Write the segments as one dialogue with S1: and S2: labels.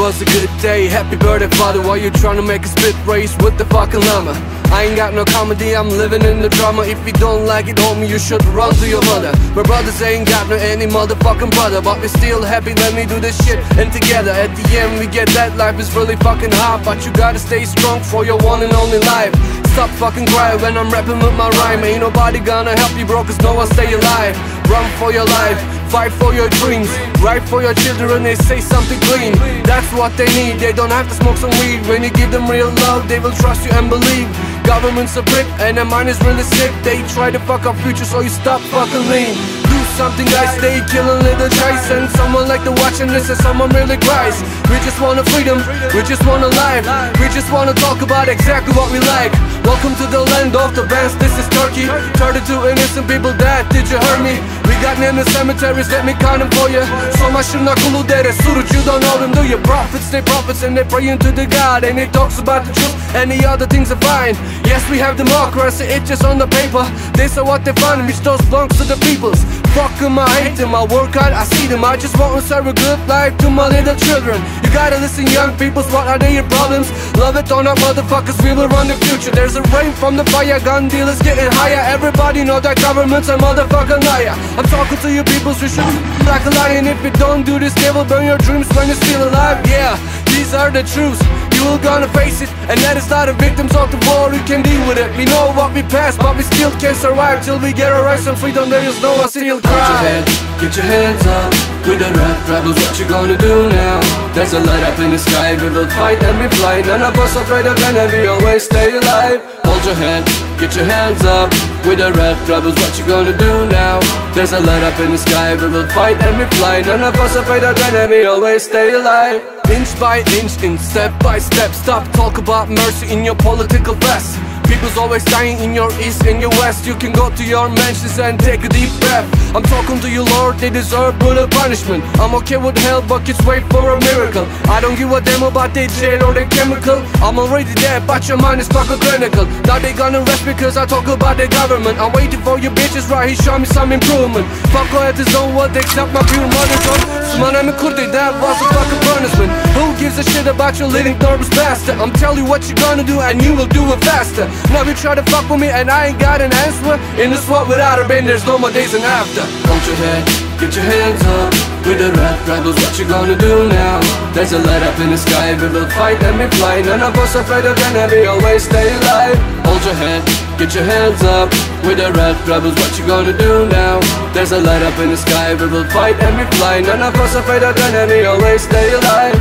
S1: was a good day. Happy birthday, father. Why you trying to make a split race with the fucking llama? I ain't got no comedy, I'm living in the drama. If you don't like it, homie, you should run to your mother. My brothers ain't got no any motherfucking brother, but we still happy, let me do this shit. And together, at the end, we get that life is really fucking hard. But you gotta stay strong for your one and only life. Stop fucking crying when I'm rapping with my rhyme. Ain't nobody gonna help you, bro, cause no one stay alive. Run for your life, fight for your dreams, write for your children, they say something clean. That's what they need, they don't have to smoke some weed. When you give them real love, they will trust you and believe. Government's a prick and their mind is really sick. They try to fuck our future, so you stop fucking lean. Do something, guys, stay killing little guys. And someone like to watching this and someone really cries. We just want freedom, we just want a life. We just wanna talk about exactly what we like. Welcome to the land of the bands, this is Turkey. 32 innocent people dead, did you hear me? We got named in cemeteries, let me count them for you. So much nakulu dere, Suruc, you don't know them, do you? Prophets, they prophets and they praying to the God. And it talks about the truth, any other things are fine. Yes, we have democracy, it's just on the paper. They say what they find, which those belongs to the peoples. Fuck them, I hate them, I work hard, I see them. I just want to serve a good life to my little children. You gotta listen, young peoples, what are their problems? Love it or not, motherfuckers, we will run the future. There's a rain from the fire, gun dealers getting higher. Everybody know that government's a motherfucking liar. I'm talking to you peoples, you should like a lion. If you don't do this, they will burn your dreams when you're still alive. Yeah, these are the truths. You will gonna face it, and that is not the victims of the war who can deal with it. We know what we passed, but we still can't survive till we get our rights and freedom. There is no one still cry. Get your hands up, with the rap rebels, what you gonna do now? There's a light up in the sky, we will fight and we fly. None of us afraid of enemy, always stay alive. Hold your head, get your hands up, with the red rebels, what you gonna do now? There's a light up in the sky, we will fight and we fly. None of us afraid of enemy, always stay alive. Inch by inch, in step by step. Stop talk about mercy in your political vest. People's always dying in your east and your west. You can go to your mansions and take a deep breath. I'm talking to you, Lord, they deserve brutal punishment. I'm okay with hell, but kids wait for a miracle. I don't give a damn about their jail or their chemical. I'm already there, but your mind is fucking clinical. Now they gonna rest because I talk about the government. I'm waiting for you bitches right here, show me some improvement. Fuck all at his own word, except my pure mother tongue. My name is Kurdi, that was a fucking punishment. Who gives a shit about your living nervous bastard? I'm telling you what you're gonna do and you will do it faster. Now you try to fuck with me and I ain't got an answer. In this world without a band, there's no more days and after. Hold your head, get your hands up, with the red rebels, what you gonna do now? There's a light up in the sky, we will fight and we fly. None of us afraid of enemy, always stay alive. Hold your head, get your hands up, with the red rebels, what you gonna do now? There's a light up in the sky, we will fight and we fly. None of us afraid of enemy, always stay alive.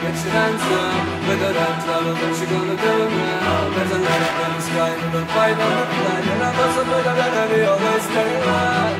S1: Get your hands up, with the red rebels, what you gonna do now? There's a light up in the sky, we will fight and we fly. None of us afraid of enemy, always stay alive.